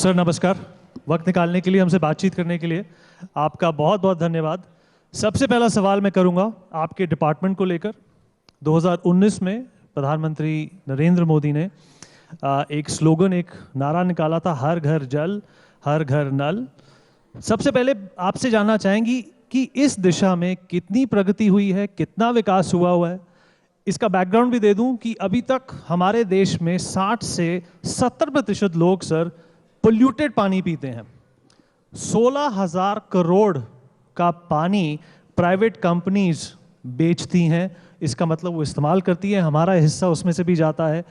Sir नमस्कार, वक्त निकालने के लिए, हमसे बातचीत करने के लिए आपका बहुत बहुत धन्यवाद। सबसे पहला सवाल मैं करूंगा आपके डिपार्टमेंट को लेकर। 2019 में प्रधानमंत्री नरेंद्र मोदी ने एक स्लोगन, एक नारा निकाला था, हर घर जल हर घर नल। सबसे पहले आपसे जानना चाहेंगी कि इस दिशा में कितनी प्रगति हुई है, कितना विकास हुआ है। इसका बैकग्राउंड भी दे दूं कि अभी तक हमारे देश में 60 से 70% लोग सर पोल्यूटेड पानी पीते हैं। 16,000 करोड़ का पानी प्राइवेट कंपनीज बेचती हैं, इसका मतलब वो इस्तेमाल करती है, हमारा हिस्सा उसमें से भी जाता है।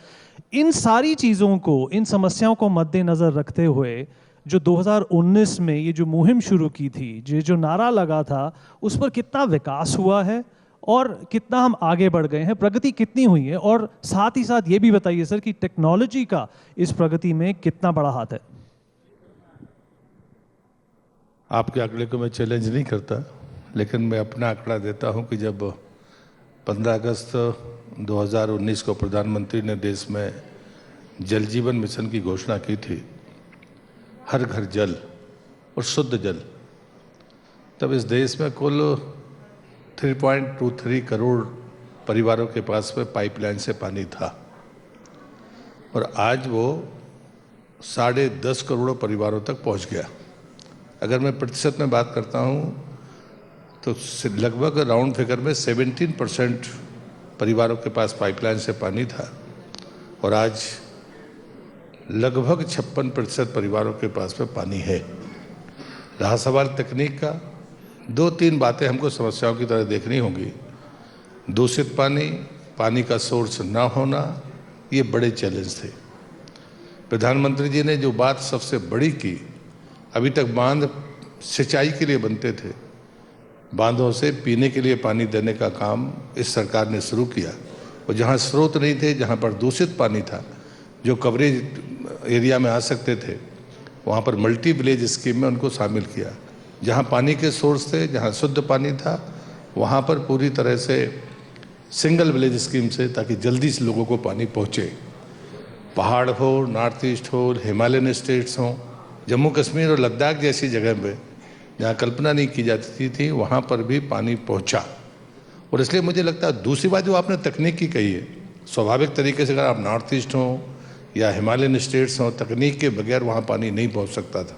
इन सारी चीज़ों को, इन समस्याओं को मद्देनज़र रखते हुए जो 2019 में ये जो मुहिम शुरू की थी, ये जो नारा लगा था, उस पर कितना विकास हुआ है और कितना हम आगे बढ़ गए हैं, प्रगति कितनी हुई है, और साथ ही साथ ये भी बताइए सर कि टेक्नोलॉजी का इस प्रगति में कितना बड़ा हाथ है। आपके आंकड़े को मैं चैलेंज नहीं करता, लेकिन मैं अपना आंकड़ा देता हूं कि जब 15 अगस्त 2019 को प्रधानमंत्री ने देश में जल जीवन मिशन की घोषणा की थी, हर घर जल और शुद्ध जल, तब इस देश में कुल 3.23 करोड़ परिवारों के पास में पाइपलाइन से पानी था, और आज वो 10.5 करोड़ परिवारों तक पहुंच गया। अगर मैं प्रतिशत में बात करता हूं तो लगभग राउंड फिगर में 17% परिवारों के पास पाइपलाइन से पानी था, और आज लगभग 56% परिवारों के पास में पानी है। रहा सवाल तकनीक का, 2-3 बातें हमको समस्याओं की तरह देखनी होंगी। दूषित पानी, पानी का सोर्स ना होना, ये बड़े चैलेंज थे। प्रधानमंत्री जी ने जो बात सबसे बड़ी की, अभी तक बांध सिंचाई के लिए बनते थे, बांधों से पीने के लिए पानी देने का काम इस सरकार ने शुरू किया, और जहाँ स्रोत नहीं थे, जहाँ पर दूषित पानी था, जो कवरेज एरिया में आ सकते थे, वहाँ पर मल्टी विलेज स्कीम में उनको शामिल किया। जहाँ पानी के सोर्स थे, जहाँ शुद्ध पानी था, वहाँ पर पूरी तरह से सिंगल विलेज स्कीम से, ताकि जल्दी से लोगों को पानी पहुँचे। पहाड़ हो, नॉर्थ ईस्ट हो, हिमालयन स्टेट्स हों, जम्मू कश्मीर और लद्दाख जैसी जगह पे जहाँ कल्पना नहीं की जाती थी, वहाँ पर भी पानी पहुँचा। और इसलिए मुझे लगता है, दूसरी बात जो आपने तकनीक की कही है, स्वाभाविक तरीके से अगर आप नॉर्थ ईस्ट हों या हिमालयन स्टेट्स हों, तकनीक के बगैर वहाँ पानी नहीं पहुँच सकता था,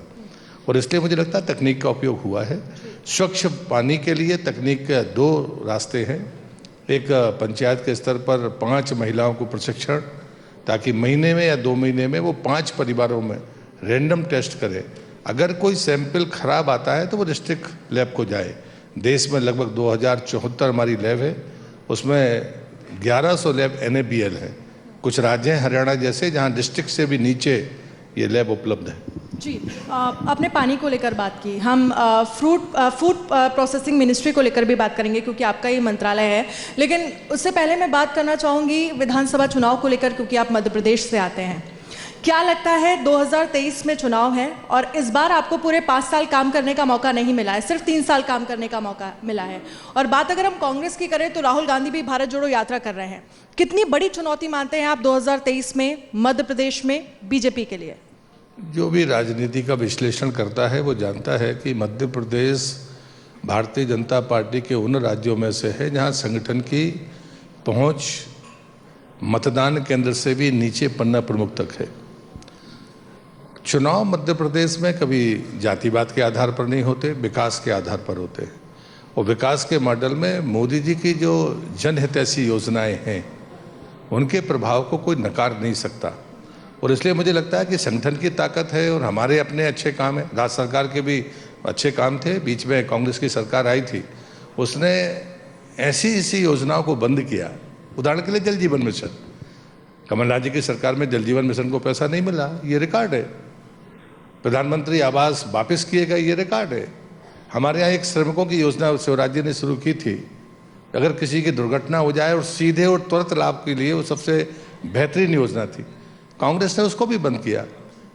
और इसलिए मुझे लगता है तकनीक का उपयोग हुआ है। स्वच्छ पानी के लिए तकनीक के 2 रास्ते हैं। एक, पंचायत के स्तर पर 5 महिलाओं को प्रशिक्षण, ताकि महीने में या 2 महीने में वो 5 परिवारों में रैंडम टेस्ट करें। अगर कोई सैंपल खराब आता है तो वो डिस्ट्रिक्ट लैब को जाए। देश में लगभग 2074 हमारी लैब है, उसमें 1100 लैब NABL है। कुछ राज्य हैं हरियाणा जैसे, जहाँ डिस्ट्रिक्ट से भी नीचे ये लैब उपलब्ध है। जी, आपने पानी को लेकर बात की, हम फूड प्रोसेसिंग मिनिस्ट्री को लेकर भी बात करेंगे, क्योंकि आपका ये मंत्रालय है। लेकिन उससे पहले मैं बात करना चाहूँगी विधानसभा चुनाव को लेकर, क्योंकि आप मध्य प्रदेश से आते हैं। क्या लगता है, 2023 में चुनाव है और इस बार आपको पूरे 5 साल काम करने का मौका नहीं मिला है, सिर्फ 3 साल काम करने का मौका मिला है। और बात अगर हम कांग्रेस की करें तो राहुल गांधी भी भारत जोड़ो यात्रा कर रहे हैं। कितनी बड़ी चुनौती मानते हैं आप 2023 में मध्य प्रदेश में बीजेपी के लिए? जो भी राजनीति का विश्लेषण करता है वो जानता है कि मध्य प्रदेश भारतीय जनता पार्टी के उन राज्यों में से है जहाँ संगठन की पहुँच मतदान केंद्र से भी नीचे पन्ना प्रमुख तक है। चुनाव मध्य प्रदेश में कभी जातिवाद के आधार पर नहीं होते, विकास के आधार पर होते हैं, और विकास के मॉडल में मोदी जी की जो जनहितैषी योजनाएं हैं, उनके प्रभाव को कोई नकार नहीं सकता। और इसलिए मुझे लगता है कि संगठन की ताकत है, और हमारे अपने अच्छे काम हैं। राज्य सरकार के भी अच्छे काम थे। बीच में कांग्रेस की सरकार आई थी, उसने ऐसी योजनाओं को बंद किया। उदाहरण के लिए जल जीवन मिशन, कमलनाथ जी की सरकार में जल जीवन मिशन को पैसा नहीं मिला, ये रिकॉर्ड है। प्रधानमंत्री आवास वापस किए गए, ये रिकॉर्ड है। हमारे यहाँ एक श्रमिकों की योजना शिवराज जी ने शुरू की थी, अगर किसी की दुर्घटना हो जाए और सीधे और तुरंत लाभ के लिए वो सबसे बेहतरीन योजना थी, कांग्रेस ने उसको भी बंद किया।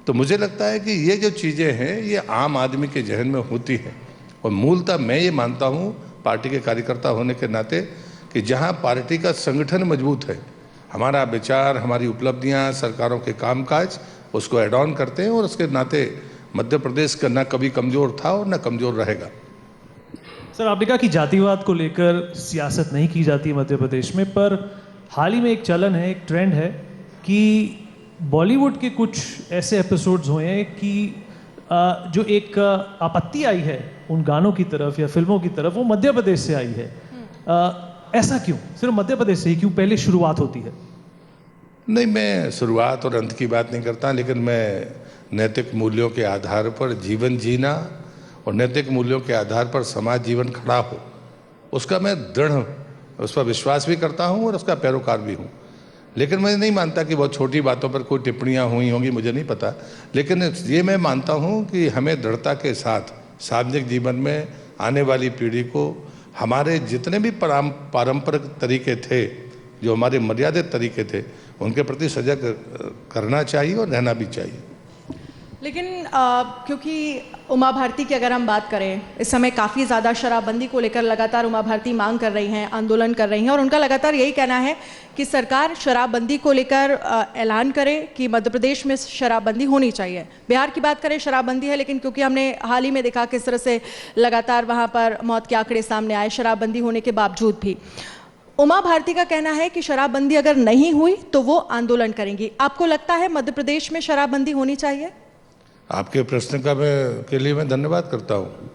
तो मुझे लगता है कि ये जो चीज़ें हैं ये आम आदमी के जहन में होती हैं, और मूलतः मैं ये मानता हूँ पार्टी के कार्यकर्ता होने के नाते कि जहाँ पार्टी का संगठन मजबूत है, हमारा विचार, हमारी उपलब्धियाँ, सरकारों के कामकाज उसको ऐड ऑन करते हैं और उसके नाते मध्य प्रदेश का ना कभी कमज़ोर था और ना कमज़ोर रहेगा। सर, आपने कहा कि जातिवाद को लेकर सियासत नहीं की जाती मध्य प्रदेश में, पर हाल ही में एक चलन है, एक ट्रेंड है कि बॉलीवुड के कुछ ऐसे एपिसोड्स हुए हैं कि जो एक आपत्ति आई है उन गानों की तरफ या फिल्मों की तरफ, वो मध्य प्रदेश से आई है। ऐसा क्यों? सिर्फ मध्य प्रदेश से ही क्यों पहले शुरुआत होती है? नहीं, मैं शुरुआत और अंत की बात नहीं करता, लेकिन मैं नैतिक मूल्यों के आधार पर जीवन जीना और नैतिक मूल्यों के आधार पर समाज जीवन खड़ा हो, उसका मैं दृढ़ उस पर विश्वास भी करता हूँ और उसका पैरोकार भी हूँ। लेकिन मैं नहीं मानता कि बहुत छोटी बातों पर कोई टिप्पणियाँ हुई होंगी, मुझे नहीं पता। लेकिन ये मैं मानता हूँ कि हमें दृढ़ता के साथ सार्वजनिक जीवन में आने वाली पीढ़ी को हमारे जितने भी पारंपरिक तरीके थे, जो हमारे मर्यादित तरीके थे, उनके प्रति सजग करना चाहिए और रहना भी चाहिए। लेकिन क्योंकि उमा भारती की अगर हम बात करें, इस समय काफ़ी ज़्यादा शराबबंदी को लेकर लगातार उमा भारती मांग कर रही हैं, आंदोलन कर रही हैं, और उनका लगातार यही कहना है कि सरकार शराबबंदी को लेकर ऐलान करे कि मध्य प्रदेश में शराबबंदी होनी चाहिए। बिहार की बात करें, शराबबंदी है, लेकिन क्योंकि हमने हाल ही में देखा किस तरह से लगातार वहाँ पर मौत के आंकड़े सामने आए शराबबंदी होने के बावजूद भी, उमा भारती का कहना है कि शराबबंदी अगर नहीं हुई तो वो आंदोलन करेंगी। आपको लगता है मध्य प्रदेश में शराबबंदी होनी चाहिए? आपके प्रश्न के लिए मैं धन्यवाद करता हूँ।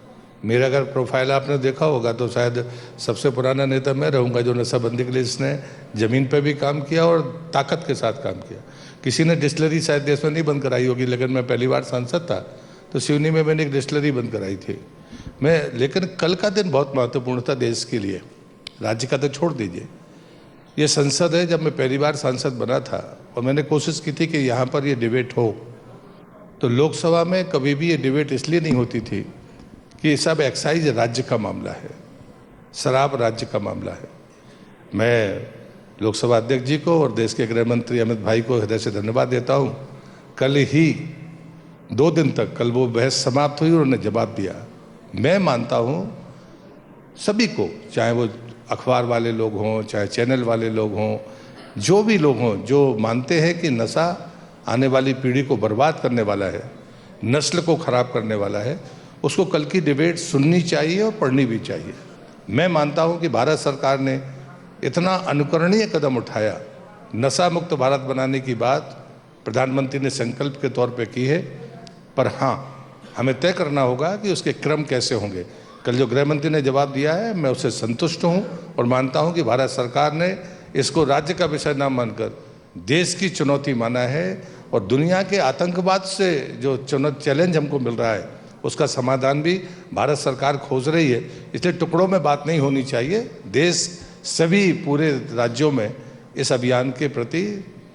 मेरा अगर प्रोफाइल आपने देखा होगा तो शायद सबसे पुराना नेता मैं रहूँगा जो नशाबंदी के लिए जिसने ज़मीन पर भी काम किया और ताकत के साथ काम किया। किसी ने डिस्टिलरी शायद देश में नहीं बंद कराई होगी, लेकिन मैं पहली बार सांसद था तो सिवनी में मैंने एक डिस्टिलरी बंद कराई थी लेकिन कल का दिन बहुत महत्वपूर्ण था देश के लिए, राज्य का तो छोड़ दीजिए। ये संसद है, जब मैं पहली बार सांसद बना था और मैंने कोशिश की थी कि यहाँ पर ये डिबेट हो, तो लोकसभा में कभी भी ये डिबेट इसलिए नहीं होती थी कि सब एक्साइज राज्य का मामला है, शराब राज्य का मामला है। मैं लोकसभा अध्यक्ष जी को और देश के गृह मंत्री अमित भाई को हृदय से धन्यवाद देता हूँ। कल ही 2 दिन तक कल वो बहस समाप्त हुई और उन्होंने जवाब दिया। मैं मानता हूँ सभी को, चाहे वो अखबार वाले लोग हों, चाहे चैनल वाले लोग हों, जो भी लोग हों जो मानते हैं कि नशा आने वाली पीढ़ी को बर्बाद करने वाला है, नस्ल को ख़राब करने वाला है, उसको कल की डिबेट सुननी चाहिए और पढ़नी भी चाहिए। मैं मानता हूं कि भारत सरकार ने इतना अनुकरणीय कदम उठाया, नशा मुक्त भारत बनाने की बात प्रधानमंत्री ने संकल्प के तौर पे की है, पर हाँ, हमें तय करना होगा कि उसके क्रम कैसे होंगे। कल जो गृह मंत्री ने जवाब दिया है, मैं उससे संतुष्ट हूँ और मानता हूँ कि भारत सरकार ने इसको राज्य का विषय न मानकर देश की चुनौती माना है और दुनिया के आतंकवाद से जो चैलेंज हमको मिल रहा है उसका समाधान भी भारत सरकार खोज रही है। इसलिए टुकड़ों में बात नहीं होनी चाहिए। देश सभी पूरे राज्यों में इस अभियान के प्रति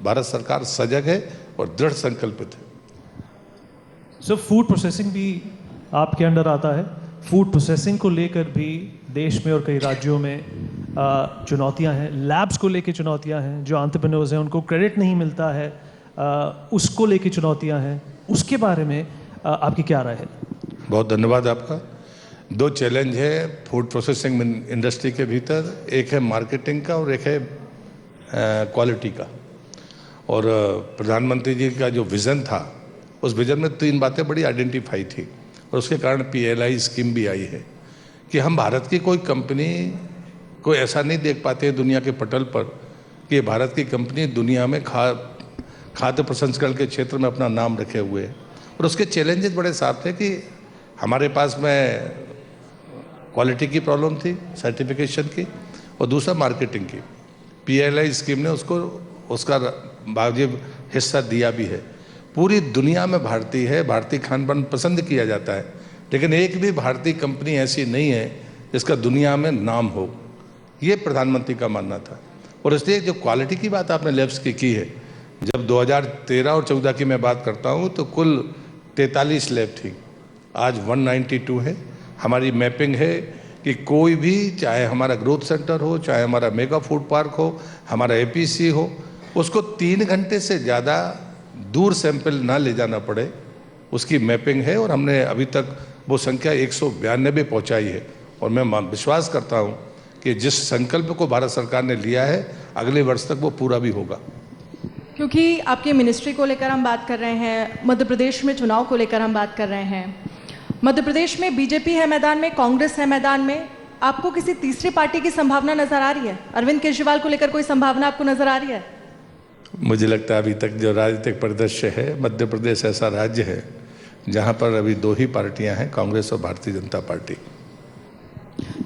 भारत सरकार सजग है और दृढ़ संकल्पित है। सर, फूड प्रोसेसिंग भी आपके अंडर आता है। फूड प्रोसेसिंग को लेकर भी देश में और कई राज्यों में चुनौतियां हैं, लैब्स को लेकर चुनौतियां हैं, जो एंटरप्रेन्योर्स हैं उनको क्रेडिट नहीं मिलता है, उसको लेकर चुनौतियां हैं। उसके बारे में आपकी क्या राय है? बहुत धन्यवाद आपका। 2 चैलेंज है फूड प्रोसेसिंग इंडस्ट्री के भीतर, एक है मार्केटिंग का और एक है क्वालिटी का। और प्रधानमंत्री जी का जो विज़न था, उस विज़न में 3 बातें बड़ी आइडेंटिफाई थी और उसके कारण PLI स्कीम भी आई है कि हम भारत की कोई कंपनी को ऐसा नहीं देख पाते दुनिया के पटल पर कि भारत की कंपनी दुनिया में खाद्य प्रसंस्करण के क्षेत्र में अपना नाम रखे हुए है। और उसके चैलेंजेस बड़े साफ थे कि हमारे पास में क्वालिटी की प्रॉब्लम थी, सर्टिफिकेशन की, और दूसरा मार्केटिंग की। PLI स्कीम ने उसका वाजिब हिस्सा दिया भी है। पूरी दुनिया में भारतीय खान पान पसंद किया जाता है, लेकिन एक भी भारतीय कंपनी ऐसी नहीं है जिसका दुनिया में नाम हो। ये प्रधानमंत्री का मानना था। और इसलिए जो क्वालिटी की बात आपने लैब्स की है, जब 2013 और 14 की मैं बात करता हूँ तो कुल 43 लैब थी, आज 192 है। हमारी मैपिंग है कि कोई भी, चाहे हमारा ग्रोथ सेंटर हो, चाहे हमारा मेगा फूड पार्क हो, हमारा APC हो, उसको 3 घंटे से ज़्यादा दूर सैंपल ना ले जाना पड़े, उसकी मैपिंग है। और हमने अभी तक वो संख्या 192 पहुँचाई है। और मैं विश्वास करता हूँ कि जिस संकल्प को भारत सरकार ने लिया है, अगले वर्ष तक वो पूरा भी होगा। क्योंकि आपके मिनिस्ट्री को लेकर हम बात कर रहे हैं, मध्य प्रदेश में चुनाव को लेकर हम बात कर रहे हैं। मध्य प्रदेश में बीजेपी है मैदान में, कांग्रेस है मैदान में, आपको किसी तीसरी पार्टी की संभावना नजर आ रही है? अरविंद केजरीवाल को लेकर कोई संभावना आपको नजर आ रही है? मुझे लगता है अभी तक जो राजनीतिक परिदृश्य है, मध्य प्रदेश ऐसा राज्य है जहां पर अभी दो ही पार्टियां हैं, कांग्रेस और भारतीय जनता पार्टी।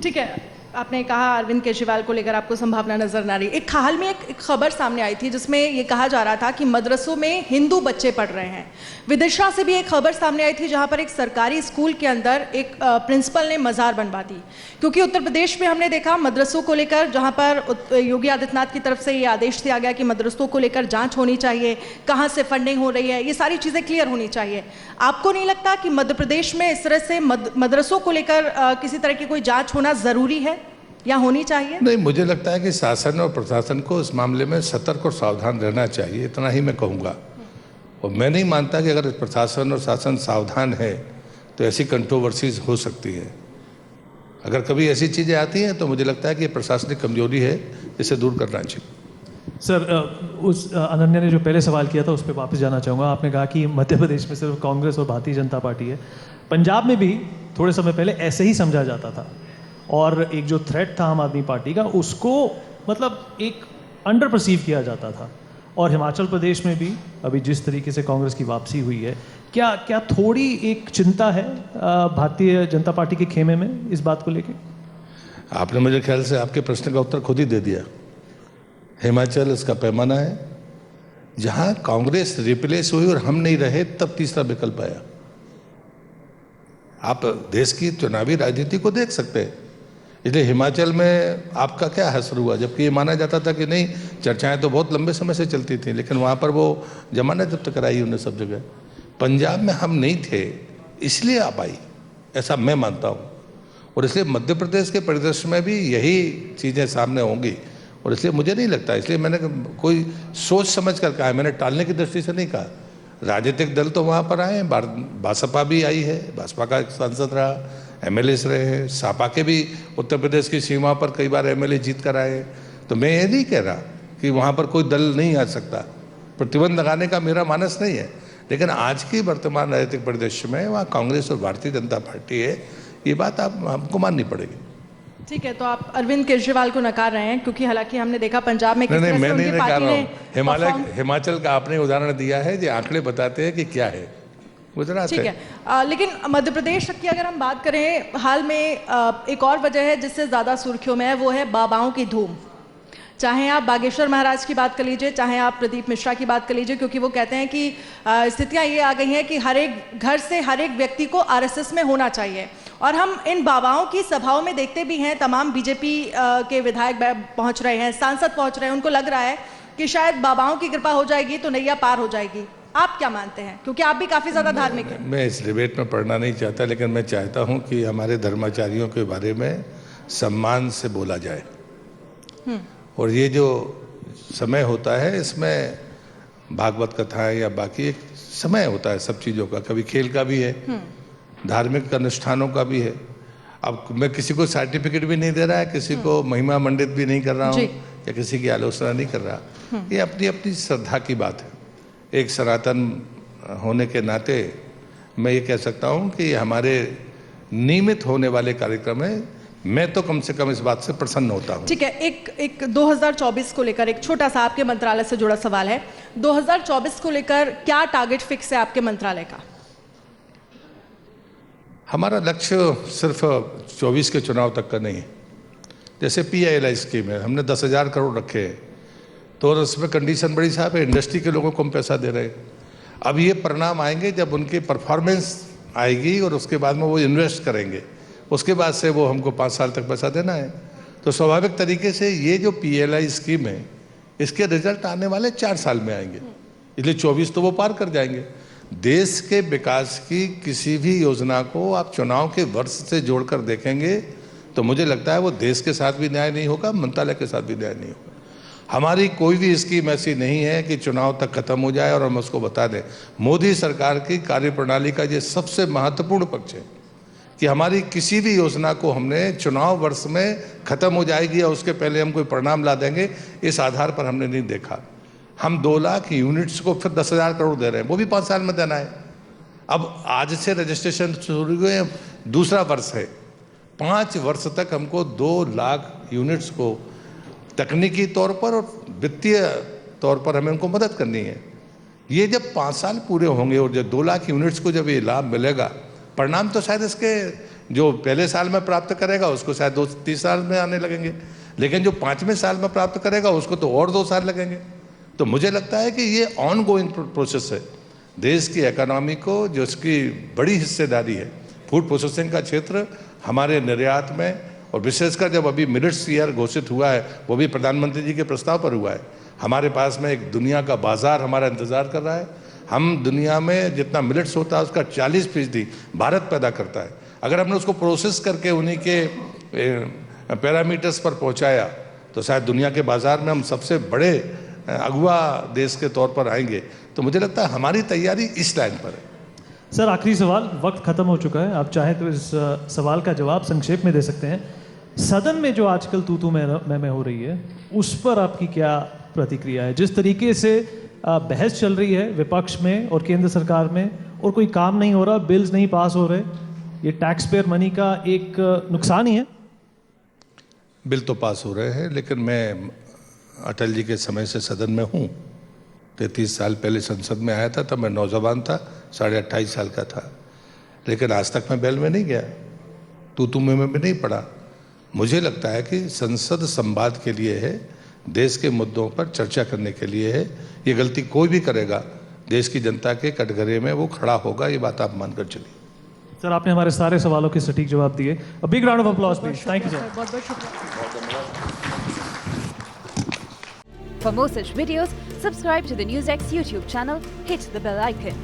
ठीक है, आपने कहा अरविंद केजरीवाल को लेकर आपको संभावना नजर ना रही। एक हाल में एक खबर सामने आई थी जिसमें ये कहा जा रहा था कि मदरसों में हिंदू बच्चे पढ़ रहे हैं। विदिशा से भी एक खबर सामने आई थी जहां पर एक सरकारी स्कूल के अंदर एक प्रिंसिपल ने मजार बनवा दी। क्योंकि उत्तर प्रदेश में हमने देखा मदरसों को लेकर, जहां पर योगी आदित्यनाथ की तरफ से ये आदेश दिया गया कि मदरसों को लेकर जाँच होनी चाहिए, कहाँ से फंडिंग हो रही है, ये सारी चीज़ें क्लियर होनी चाहिए। आपको नहीं लगता कि मध्य प्रदेश में इस तरह से मदरसों को लेकर किसी तरह की कोई जाँच होना ज़रूरी है या होनी चाहिए? नहीं, मुझे लगता है कि शासन और प्रशासन को इस मामले में सतर्क और सावधान रहना चाहिए, इतना ही मैं कहूँगा। और मैं नहीं मानता कि अगर प्रशासन और शासन सावधान है तो ऐसी कंट्रोवर्सीज हो सकती है। अगर कभी ऐसी चीज़ें आती हैं तो मुझे लगता है कि प्रशासनिक कमजोरी है, इसे दूर करना चाहिए। सर, उस अनन्या ने जो पहले सवाल किया था उस पर वापस जाना चाहूँगा। आपने कहा कि मध्य प्रदेश में सिर्फ कांग्रेस और भारतीय जनता पार्टी है। पंजाब में भी थोड़े समय पहले ऐसे ही समझा जाता था, और एक जो थ्रेट था आम आदमी पार्टी का, उसको मतलब एक अंडर परसीव किया जाता था। और हिमाचल प्रदेश में भी अभी जिस तरीके से कांग्रेस की वापसी हुई है, क्या थोड़ी एक चिंता है भारतीय जनता पार्टी के खेमे में इस बात को लेके? आपने मुझे ख्याल से आपके प्रश्न का उत्तर खुद ही दे दिया। हिमाचल इसका पैमाना है, जहां कांग्रेस रिप्लेस हुई और हम नहीं रहे, तब तीसरा विकल्प आया। आप देश की चुनावी राजनीति को देख सकते हैं। इसलिए हिमाचल में आपका क्या असर हुआ, जबकि ये माना जाता था कि नहीं, चर्चाएं तो बहुत लंबे समय से चलती थी, लेकिन वहाँ पर वो जमानत जब्त कराई उन्होंने सब जगह। पंजाब में हम नहीं थे इसलिए आप आई, ऐसा मैं मानता हूँ। और इसलिए मध्य प्रदेश के परिदृश्य में भी यही चीज़ें सामने होंगी। और इसलिए मुझे नहीं लगता, इसलिए मैंने कोई सोच समझ कर कहा है, मैंने टालने की दृष्टि से नहीं कहा। राजनीतिक दल तो वहाँ पर आए हैं, भाजपा भी आई है, भाजपा का एक सांसद रहा, एमएलएस रहे हैं, सापा के भी उत्तर प्रदेश की सीमा पर कई बार एमएलए जीत कर आए। तो मैं ये नहीं कह रहा कि वहाँ पर कोई दल नहीं आ सकता, प्रतिबंध लगाने का मेरा मानस नहीं है। लेकिन आज की वर्तमान राजनीतिक परिदृश्य में वहाँ कांग्रेस और भारतीय जनता पार्टी है, ये बात हमको माननी पड़ेगी। ठीक है, तो आप अरविंद केजरीवाल को नकार रहे हैं, क्योंकि हालांकि हमने देखा पंजाब में नहीं, मैं नहीं नकार रहा हूँ। हिमाचल का आपने उदाहरण दिया है, जो आंकड़े बताते हैं कि क्या है गुजरात। ठीक है, लेकिन मध्य प्रदेश की अगर हम बात करें, हाल में एक और वजह है जिससे ज़्यादा सुर्खियों में है, वो है बाबाओं की धूम। चाहे आप बागेश्वर महाराज की बात कर लीजिए, चाहे आप प्रदीप मिश्रा की बात कर लीजिए, क्योंकि वो कहते हैं कि स्थितियां ये आ गई हैं कि हर एक घर से हर एक व्यक्ति को आरएसएस में होना चाहिए। और हम इन बाबाओं की सभाओं में देखते भी हैं, तमाम बीजेपी के विधायक पहुंच रहे हैं, सांसद पहुंच रहे हैं, उनको लग रहा है कि शायद बाबाओं की कृपा हो जाएगी तो नैया पार हो जाएगी। आप क्या मानते हैं, क्योंकि आप भी काफ़ी ज़्यादा धार्मिक हैं? मैं इस डिबेट में पढ़ना नहीं चाहता, लेकिन मैं चाहता हूं कि हमारे धर्माचार्यों के बारे में सम्मान से बोला जाए। और ये जो समय होता है, इसमें भागवत कथाएं या बाकी एक समय होता है सब चीज़ों का, कभी खेल का भी है, धार्मिक अनुष्ठानों का भी है। अब मैं किसी को सर्टिफिकेट भी नहीं दे रहा है, किसी को महिमा मंडित भी नहीं कर रहा हूँ, या किसी की आलोचना नहीं कर रहा। ये अपनी अपनी श्रद्धा की बात है। एक सनातन होने के नाते मैं ये कह सकता हूँ कि हमारे नियमित होने वाले कार्यक्रम है, मैं तो कम से कम इस बात से प्रसन्न होता हूँ। ठीक है, एक 2024 को लेकर एक छोटा सा आपके मंत्रालय से जुड़ा सवाल है। 2024 को लेकर क्या टारगेट फिक्स है आपके मंत्रालय का? हमारा लक्ष्य सिर्फ 24 के चुनाव तक का नहीं है। जैसे PILI स्कीम है, हमने 10,000 करोड़ रखे हैं, तो उसमें कंडीशन बड़ी साहब है, इंडस्ट्री के लोगों को हम पैसा दे रहे हैं। अब ये परिणाम आएंगे जब उनकी परफॉर्मेंस आएगी और उसके बाद में वो इन्वेस्ट करेंगे, उसके बाद से वो हमको 5 साल तक पैसा देना है। तो स्वाभाविक तरीके से ये जो PLI स्कीम है, इसके रिजल्ट आने वाले 4 साल में आएंगे, इसलिए 24 तो वो पार कर जाएंगे। देश के विकास की किसी भी योजना को आप चुनाव के वर्ष से जोड़कर देखेंगे तो मुझे लगता है वो देश के साथ भी न्याय नहीं होगा, मंत्रालय के साथ भी न्याय नहीं होगा। हमारी कोई भी स्कीम ऐसी नहीं है कि चुनाव तक खत्म हो जाए और हम उसको बता दें। मोदी सरकार की कार्यप्रणाली का ये सबसे महत्वपूर्ण पक्ष है कि हमारी किसी भी योजना को हमने चुनाव वर्ष में खत्म हो जाएगी या उसके पहले हम कोई परिणाम ला देंगे, इस आधार पर हमने नहीं देखा। हम 2 लाख यूनिट्स को फिर 10,000 करोड़ दे रहे हैं, वो भी 5 साल में देना है। अब आज से रजिस्ट्रेशन शुरू हुए, दूसरा वर्ष है, 5 वर्ष तक हमको 2 लाख यूनिट्स को तकनीकी तौर पर और वित्तीय तौर पर हमें उनको मदद करनी है। ये जब 5 साल पूरे होंगे और जब 2 लाख यूनिट्स को जब ये लाभ मिलेगा, परिणाम तो शायद इसके जो पहले साल में प्राप्त करेगा उसको शायद 2-3 साल में आने लगेंगे, लेकिन जो 5वें साल में प्राप्त करेगा उसको तो और 2 साल लगेंगे। तो मुझे लगता है कि ये ऑन गोइंग प्रोसेस है। देश की इकोनॉमी को जो इसकी बड़ी हिस्सेदारी है, फूड प्रोसेसिंग का क्षेत्र हमारे निर्यात में, और विशेषकर जब अभी मिलेट्स ईयर घोषित हुआ है, वो भी प्रधानमंत्री जी के प्रस्ताव पर हुआ है। हमारे पास में एक दुनिया का बाजार हमारा इंतजार कर रहा है। हम दुनिया में जितना मिलेट्स होता है उसका 40% भारत पैदा करता है। अगर हमने उसको प्रोसेस करके उन्हीं के पैरामीटर्स पर पहुंचाया तो शायद दुनिया के बाजार में हम सबसे बड़े अगुआ देश के तौर पर आएंगे। तो मुझे लगता है हमारी तैयारी इस लाइन पर है। सर, आखिरी सवाल, वक्त खत्म हो चुका है, आप चाहे तो इस सवाल का जवाब संक्षेप में दे सकते हैं। सदन में जो आजकल तू मैं हो रही है, उस पर आपकी क्या प्रतिक्रिया है? जिस तरीके से बहस चल रही है विपक्ष में और केंद्र सरकार में, और कोई काम नहीं हो रहा, बिल्स नहीं पास हो रहे, ये टैक्स पेयर मनी का एक नुकसान ही है। बिल तो पास हो रहे हैं, लेकिन मैं अटल जी के समय से सदन में हूँ। 33 साल पहले संसद में आया था, तब मैं नौजवान था, 28.5 साल का था, लेकिन आज तक मैं बैल में नहीं गया, तू में भी नहीं पड़ा। मुझे लगता है कि संसद संवाद के लिए है, देश के मुद्दों पर चर्चा करने के लिए है। ये गलती कोई भी करेगा, देश की जनता के कटघरे में वो खड़ा होगा, ये बात आप मानकर चलिए। सर, आपने हमारे सारे सवालों के सटीक जवाब दिए। A big round of applause please. Thank you sir. बहुत बहुत शुक्रिया। For more such videos, subscribe to the NewsX YouTube channel, hit the bell icon.